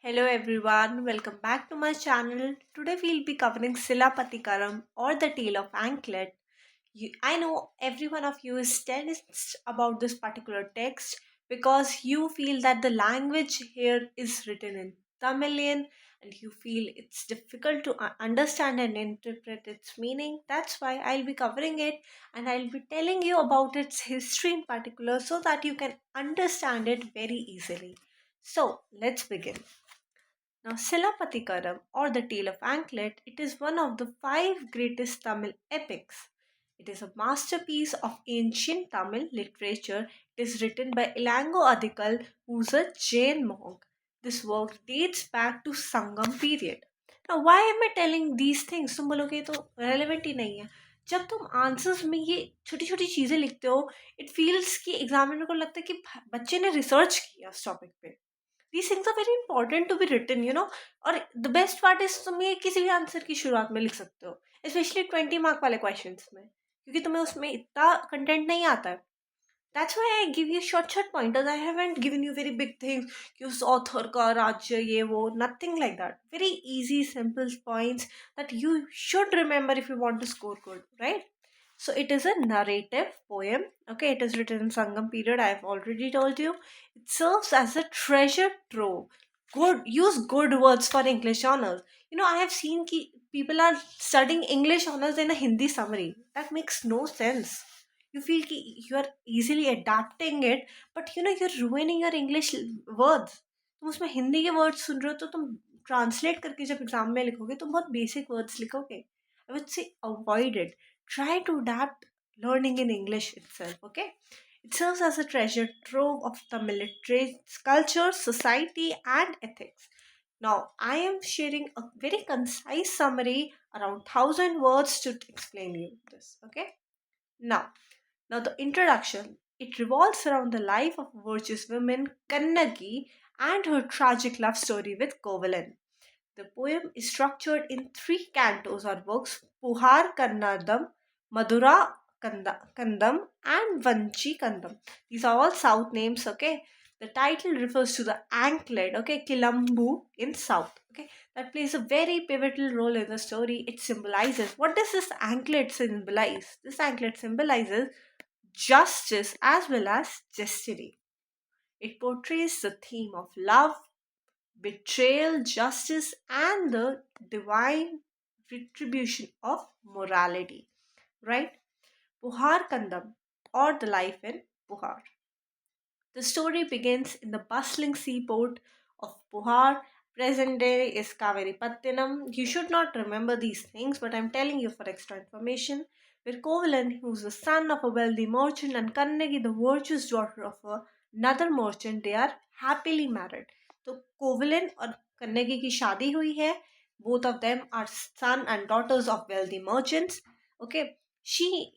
Hello everyone, welcome back to my channel. Today we'll be covering Cilappatikaram or the Tale of Anklet. I know every one of you is tense about this particular text because you feel that the language here is written in Tamilian and you feel it's difficult to understand and interpret its meaning. That's why I'll be covering it and I'll be telling you about its history in particular so that you can understand it very easily. So let's begin. Now, Cilappatikaram or the Tale of Anklet, it is one of the five greatest Tamil epics. It is a masterpiece of ancient Tamil literature. It is written by Ilango Adikal, who is a Jain monk. This work dates back to Sangam period. Now, why am I telling these things? तुम बोलोगे तो relevant ही नहीं है. जब तुम answers में ये छोटी छोटी चीज़ें लिखते हो इट फील्स कि एग्जामिनर को लगता है कि बच्चे ने रिसर्च किया उस टॉपिक पे. these things are very important to be written. और द बेस्ट पार्ट इज तुम ये किसी भी आंसर की शुरुआत में लिख सकते हो स्पेशली 20 मार्क वाले क्वेश्चंस में क्योंकि तुम्हें उसमें इतना कंटेंट नहीं आता है. That's why I give you short short pointers. I haven't given you very big things कि उस ऑथर का राज्य ये वो nothing like that. Very easy simple points that you should remember if you want to score good, right? So it is a narrative poem. Okay, it is written in Sangam period. I have already told you. It serves as a treasure trove. Use good words for English honors. I have seen people are studying English honors in a Hindi summary. That makes no sense. You feel ki you are easily adapting it, but you're ruining your English words. तुम उसमें हिंदी के words सुन रहे हो तो तुम translate करके जब exam में लिखोगे तो बहुत बेसिक वर्ड्स लिखोगे. I would say avoid it. Try to adapt learning in English itself, okay? It serves as a treasure trove of Tamil literature, culture, society, and ethics. Now, I am sharing a very concise summary, around 1,000 words, to explain you this, okay? Now, the introduction. It revolves around the life of virtuous woman Kannagi and her tragic love story with Kovalan. The poem is structured in three cantos or works: Puhar Kannadam, Madura Kandam, and Vanchi Kandam. These are all south names, okay? The title refers to the anklet, okay, Kilambu in south, okay? That plays a very pivotal role in the story. It symbolizes, what does this anklet symbolize? This anklet symbolizes justice as well as destiny. It portrays the theme of love, betrayal, justice, and the divine retribution of morality. Right? Puhar Kandam, or the life in Puhar. The story begins in the bustling seaport of Puhar. Present day is Kaveripattinam. You should not remember these things, but I'm telling you for extra information. Where Kovalan, who's the son of a wealthy merchant, and Kannagi, the virtuous daughter of another merchant, they are happily married. तो कोवलन और कन्नगी की शादी हुई है. Both of them are son and daughters of wealthy merchants. Okay, she,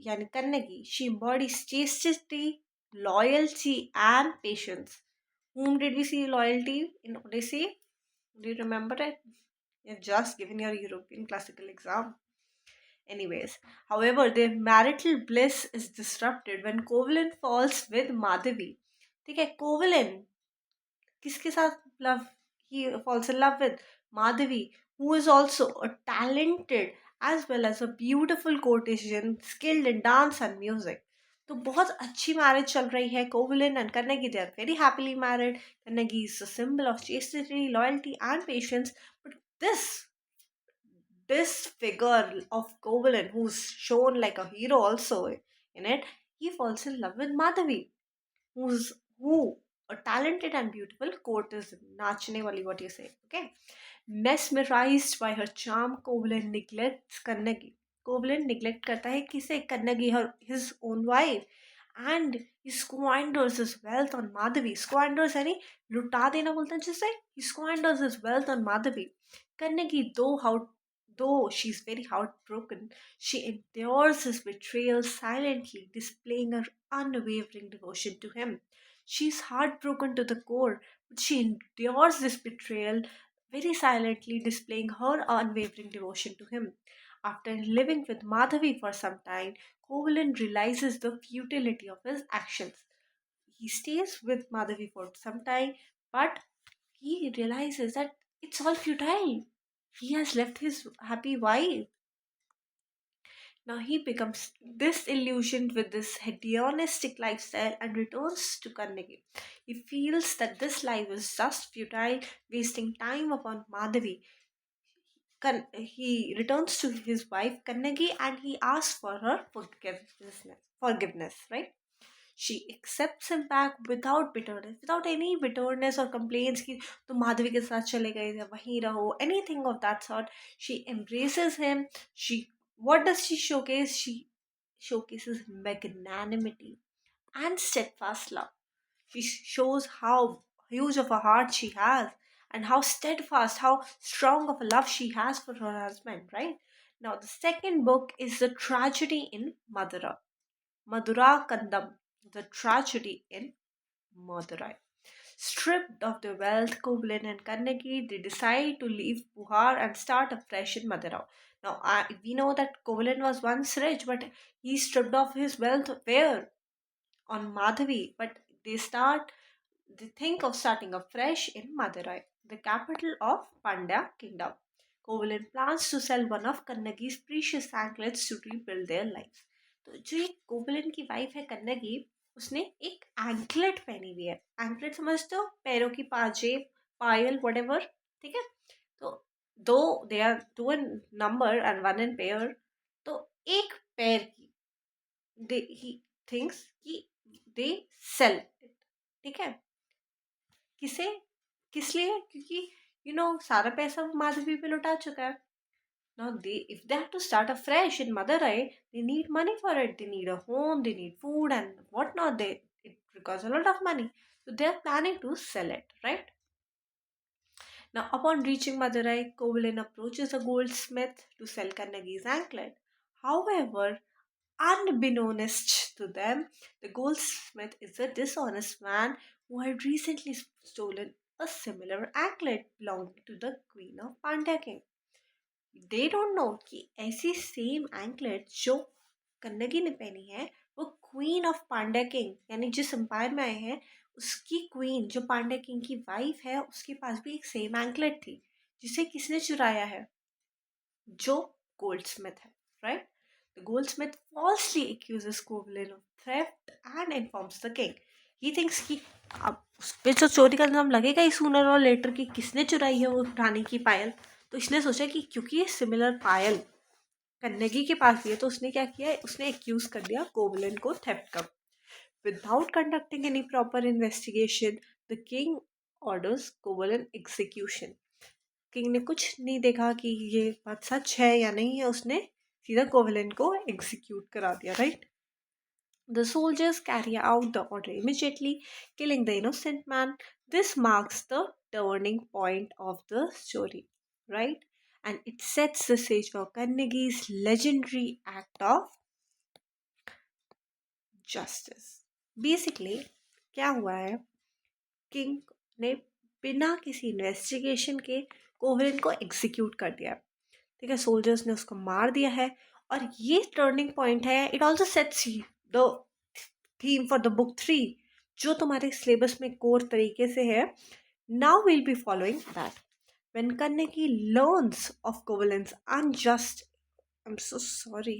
yani Kannagi, she embodies chastity, loyalty, and patience. Whom did we see loyalty in Odyssey? Do you remember it? You've just given your European classical exam. Anyways, however, their marital bliss is disrupted when Kovalin falls with Madhavi. ठीक है, कोवलन किसके साथ love he falls in love with? Madhavi, who is also a talented as well as a beautiful courtesan skilled in dance and music. तो बहुत अच्छी marriage चल रही है. Kovalan and Kannagi, they are very happily married. Kannagi is a symbol of chastity, loyalty, and patience. But this figure of Kovalin, who's shown like a hero also in it, he falls in love with Madhavi, who a talented and beautiful courtesan, नाचने वाली, what you say, okay? Mesmerized by her charm, Kovalin neglects Kannagi. Kovalin neglect करता है किसे? Kannagi, his own wife, and he squanders his wealth on Madhavi. Squanders यानी लुटा देना बोलते हैं जिसे. He squanders his wealth on Madhavi. Kannagi, though she's very heartbroken, she endures his betrayal silently, displaying her unwavering devotion to him. She's heartbroken to the core, but she endures this betrayal very silently, displaying her unwavering devotion to him. After living with Madhavi for some time, Kovalin realizes the futility of his actions. He stays with Madhavi for some time, but he realizes that it's all futile. He has left his happy wife. Now he becomes disillusioned with this hedonistic lifestyle and returns to Kannagi. He feels that this life is just futile, wasting time upon Madhavi. He returns to his wife Kannagi and he asks for her forgiveness, right? She accepts him back without bitterness, without any bitterness or complaints कि तुम माधवी के साथ चले गए थे वहीं रहो, anything of that sort. She embraces him. She What does she showcase? She showcases magnanimity and steadfast love. She shows how huge of a heart she has and how steadfast, how strong of a love she has for her husband, right? Now, the second book is The Tragedy in Madura Kandam, The Tragedy in Madurai. Stripped of their wealth, Koblin and Kannagi, they decide to leave Puhar and start afresh in Madura. Now, we know that Koblin was once rich, but he stripped off his wealth where? On Madhavi, but they think of starting afresh in Madurai, the capital of Pandya kingdom. Kovalin plans to sell one of Kannagi's precious anklets to rebuild their lives. तो जो ये कोवलन की wife है कन्नगी, उसने एक anklet पहनी हुई है. एंकलेट समझते हो, पैरों की पाजेब, पायल, whatever, ठीक है. तो दो, they are two in number and one in pair. तो एक पैर की ही थिंक्स कि दे सेल, ठीक है. किसे, किस लिए? क्योंकि सारा पैसा वो माधवी पे लुटा चुका है. Now they if they have to start afresh in Madurai, they need money for it. They need a home, they need food and whatnot. It requires a lot of money. So they are planning to sell it, right? Now upon reaching Madurai, Kovalin approaches a goldsmith to sell Kannagi's anklet. However, unbeknownst to them, the goldsmith is a dishonest man who had recently stolen a similar anklet belonging to the queen of Pandya king. They don't know कि ऐसी same anklet जो कन्नगी ने पहनी है वो queen of Pandya king यानी जिस empire में आए हैं उसकी क्वीन जो पांड्या किंग की वाइफ है उसके पास भी एक सेम एंकलेट थी जिसे किसने चुराया है? जो goldsmith है, right? The goldsmith falsely accuses Kovlin of theft and informs the king. He thinks कि अब उस पे जो चोरी का इल्जाम लगेगा ही सूनर और लेटर कि किसने चुराई है वो रानी की पायल. तो इसने सोचा कि क्योंकि ये सिमिलर पायल कन्नगी के पास भी है तो उसने क्या किया, उसने एक्यूज कर दिया कोवलन को थेफ्ट का. Without conducting any proper investigation, the king orders Kovalan execution. King ने कुछ नहीं देखा कि ये बात सच है या नहीं है, उसने सीधा कोवलन को एग्जीक्यूट करा दिया, right? The soldiers carry out the order immediately, killing the innocent man. This marks the turning point of the story, right? And it sets the stage for Kannagi's legendary act of justice. Basically, क्या हुआ है, king ने बिना किसी investigation के कोवलन को execute कर दिया, ठीक है. सोल्जर्स ने उसको मार दिया है और ये टर्निंग पॉइंट है. It also sets the theme for the book 3 जो तुम्हारे सिलेबस में कोर तरीके से है. Now will be following that. When Kannagi learns of Kovalin's unjust, I'm so sorry.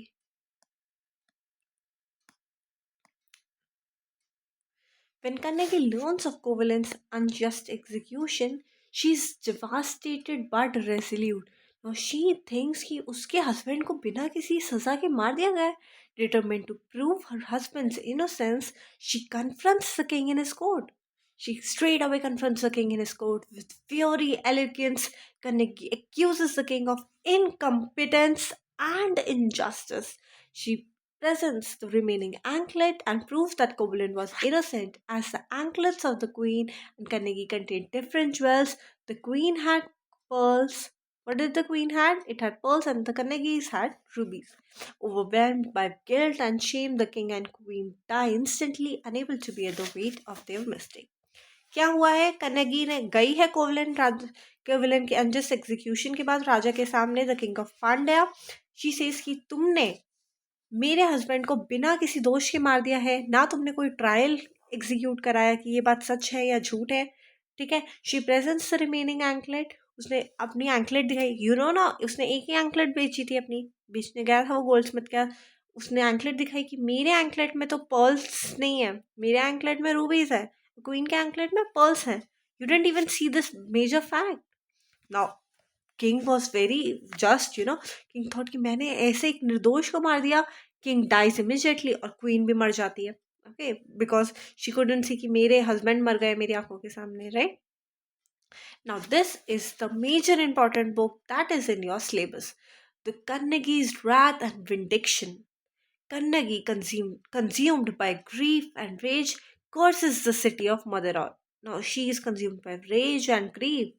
When Kannagi learns of Kovalin's unjust execution, she is devastated but resolute. Now she thinks कि उसके husband को बिना किसी सजा के मार दिया गया है. Determined to prove her husband's innocence, she confronts the king in his court. She straight away confronts the king in his court with fury, eloquence. Kannagi accuses the king of incompetence and injustice. She presents the remaining anklet and proves that Kobolin was innocent, as the anklets of the queen and Kannagi contained different jewels. The queen had pearls. What did the queen had? It had pearls and the Kannagis had rubies. Overwhelmed by guilt and shame, the king and queen die instantly, unable to bear the weight of their mistake. क्या हुआ है, कन्नगी ने गई है कोवलन के unjust execution के बाद राजा के सामने, the king of Pandya. She says कि तुमने मेरे हस्बैंड को बिना किसी दोष के मार दिया है, ना तुमने कोई ट्रायल एग्जीक्यूट कराया कि ये बात सच है या झूठ है, ठीक है। She presents the remaining anklet, उसने अपनी एंकलेट दिखाई, ना उसने एक ही एंकलेट बेची थी अपनी, बेचने गया था वो गोल्ड स्मिथ का। उसने एंकलेट दिखाई कि मेरे एंकलेट में तो पर्ल्स नहीं है, मेरे एंकलेट में रूबीज है, क्वीन के एंकलेट में पर्ल्स है। You didn't even see this major fact. Now king was very just, king thought कि मैंने ऐसे एक निर्दोष को मार दिया। किंग डाइज इमिजिएटली और क्वीन भी मर जाती है। Okay, because she couldn't see कि मेरे हस्बैंड मर गए मेरी आंखों के सामने, right. Now this is the major important book that is in your syllabus, the Carnegie's Wrath and Vindication. Carnegie, consumed by grief and rage, curses the city of Madurai. Now she is consumed by rage and grief.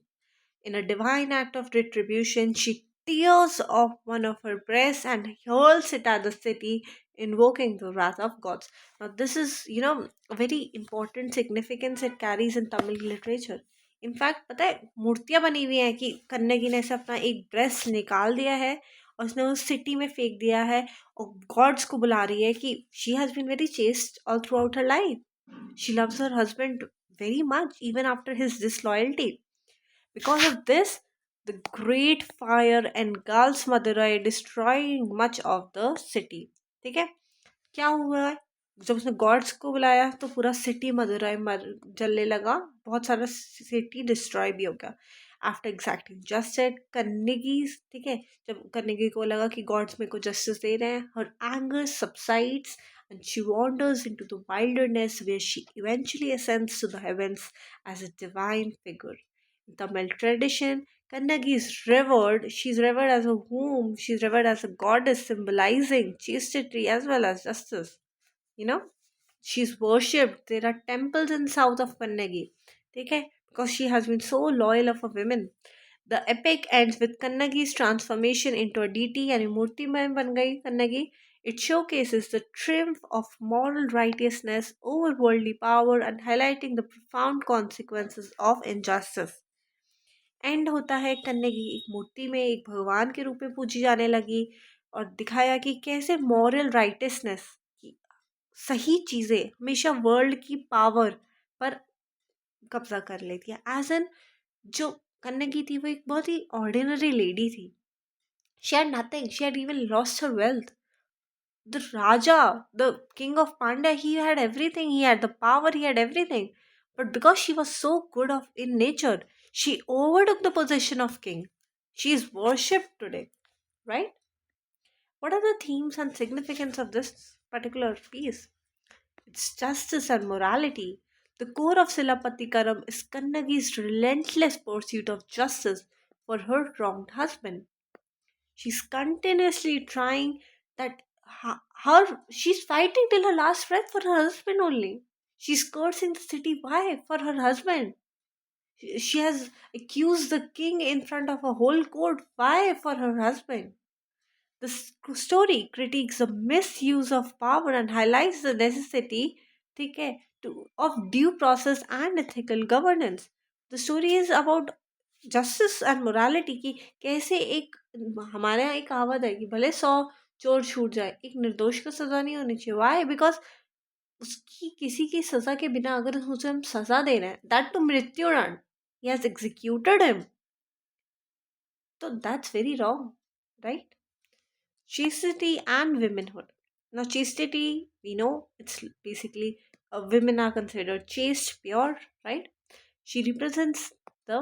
In a divine act of retribution, she tears off one of her breasts and hurls it at the city, invoking the wrath of gods. Now, this is, a very important significance it carries in Tamil literature. In fact, पता है मूर्तियां बनी हुई हैं कि कन्नगी ने से अपना एक ब्रेस्ट निकाल दिया है और उसने उस सिटी में फेंक दिया है, और गॉड्स को बुला रही है कि she has been very chaste all throughout her life, she loves her husband very much even after his disloyalty. Because of this, the great fire engulfs Madurai, destroying much of the city. ठीक है, क्या हुआ है, जब उसने God's को बुलाया तो पूरा सिटी मदुराई मर जलने लगा, बहुत सारा सिटी डिस्ट्रॉय भी हो गया। आफ्टर एग्जैक्टिंग जस्टिस कन्नेगी, ठीक है, जब कन्नेगी को लगा कि गॉड्स मेरे को जस्टिस दे रहे हैं, her anger subsides and she wanders into the wilderness where she eventually ascends to the heavens as a divine figure. In Tamil tradition, Kannagi is revered. She's revered as a womb. She's revered as a goddess symbolizing chastity as well as justice. You know, she's worshipped. There are temples in south of Kannagi. Okay, because she has been so loyal of a woman. The epic ends with Kannagi's transformation into a deity and Murti mein ban gayi Kannagi. It showcases the triumph of moral righteousness over worldly power and highlighting the profound consequences of injustice. And होता है कन्नगी एक मूर्ति में एक भगवान के रूप में पूजी जाने लगी, और दिखाया कि कैसे मॉरल राइटसनेस की सही चीज़ें हमेशा वर्ल्ड की पावर पर कब्जा कर लेती है। एज एन जो कन्नगी थी वो एक बहुत ही ऑर्डिनरी लेडी थी, she had nothing, she had even lost her wealth. The Raja, the king of Pandya, he had everything. He had the power. He had everything. But because she was so good of in nature, she overtook the position of king. She is worshipped today, right? What are the themes and significance of this particular piece? It's justice and morality. The core of Cilappatikaram is Kannagi's relentless pursuit of justice for her wronged husband. She's continuously trying that she's fighting till her last breath for her husband only. She's cursing the city. Why? For her husband. She has accused the king in front of a whole court. Why? For her husband. The story critiques the misuse of power and highlights the necessity, ठीक है, of due process and ethical governance. The story is about justice and morality की कैसे एक, हमारे यहाँ एक कहावत है कि भले 100 चोर छूट जाए, एक निर्दोष को सजा नहीं होनी चाहिए। वाई? बिकॉज उसकी किसी की सजा के बिना अगर उसे हम सजा दे रहे हैं, दैट टू मृत्युदंड, ही हैज एग्जीक्यूटेड हिम, तो that's very wrong, right. Chastity and womanhood. Now chastity, we know it's basically women are considered chaste, pure, right? She represents the,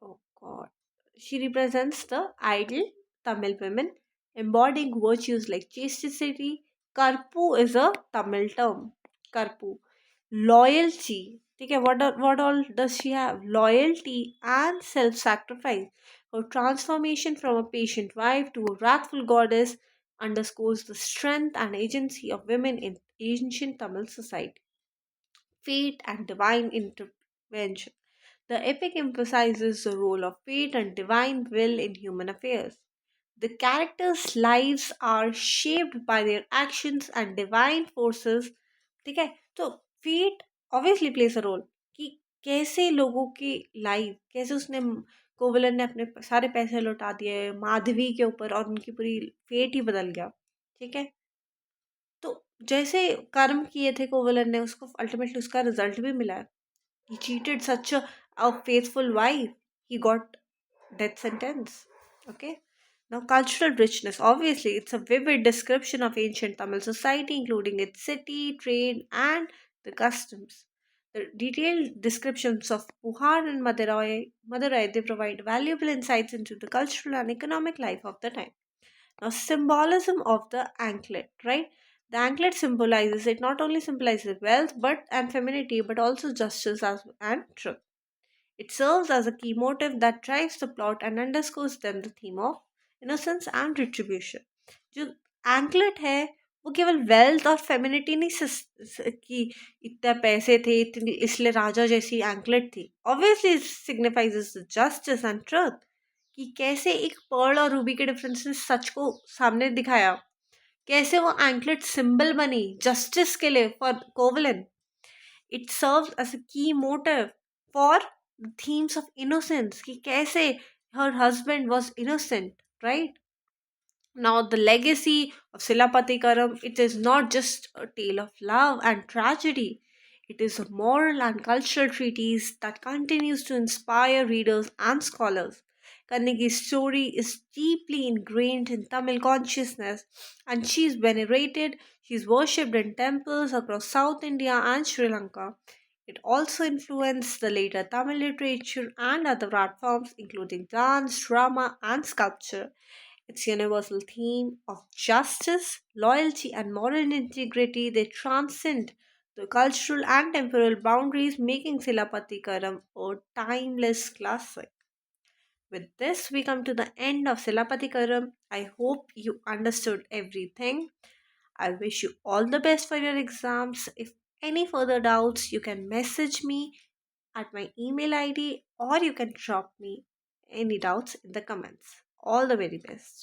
oh god, she represents the ideal Tamil women, embodying virtues like chastity. Karpu is a Tamil term. Karpu. Loyalty. ठीक है, what all does she have? Loyalty and self-sacrifice. Her transformation from a patient wife to a wrathful goddess underscores the strength and agency of women in ancient Tamil society. Fate and divine intervention. The epic emphasizes the role of fate and divine will in human affairs. The characters' lives are shaped by their actions and divine forces. ठीक है, तो fate obviously plays a role कि कैसे लोगों की life, कैसे उसने कोवलन ने अपने सारे पैसे लौटा दिए माधवी के ऊपर और उनकी पूरी फेट ही बदल गया। ठीक है, तो जैसे कर्म किए थे कोवलन ने, उसको अल्टीमेटली उसका रिजल्ट भी मिला है। He cheated such a faithful wife. He got death sentence. Okay. Now, cultural richness. Obviously, it's a vivid description of ancient Tamil society, including its city, trade, and the customs. The detailed descriptions of Puhar and Madurai, they provide valuable insights into the cultural and economic life of the time. Now, symbolism of the anklet, right? The anklet symbolizes, it not only symbolizes wealth but and femininity, but also justice and truth. It serves as a key motive that drives the plot and underscores them the theme of innocence and retribution. जो anklet है वो केवल wealth और femininity नहीं कि इतने पैसे थे इतनी इसलिए राजा जैसी एंकलेट थी obviously signifies justice and truth कि कैसे एक पर्ल और रूबी के डिफरेंस ने सच को सामने दिखाया कैसे वो एंकलेट सिंबल बनी जस्टिस के लिए for कोवलन it serves as a key motive for the themes of innocence कि कैसे her husband was innocent, right? Now, the legacy of Cilappatikaram, it is not just a tale of love and tragedy. It is a moral and cultural treatise that continues to inspire readers and scholars. Kannigi's story is deeply ingrained in Tamil consciousness and she is venerated, she is worshipped in temples across South India and Sri Lanka. It also influenced the later Tamil literature and other art forms, including dance, drama, and sculpture. Its universal theme of justice, loyalty, and moral integrity they transcend the cultural and temporal boundaries, making Silappatikaram a timeless classic. With this, we come to the end of Silappatikaram. I hope you understood everything. I wish you all the best for your exams. If any further doubts, you can message me at my email ID or you can drop me any doubts in the comments. All the very best.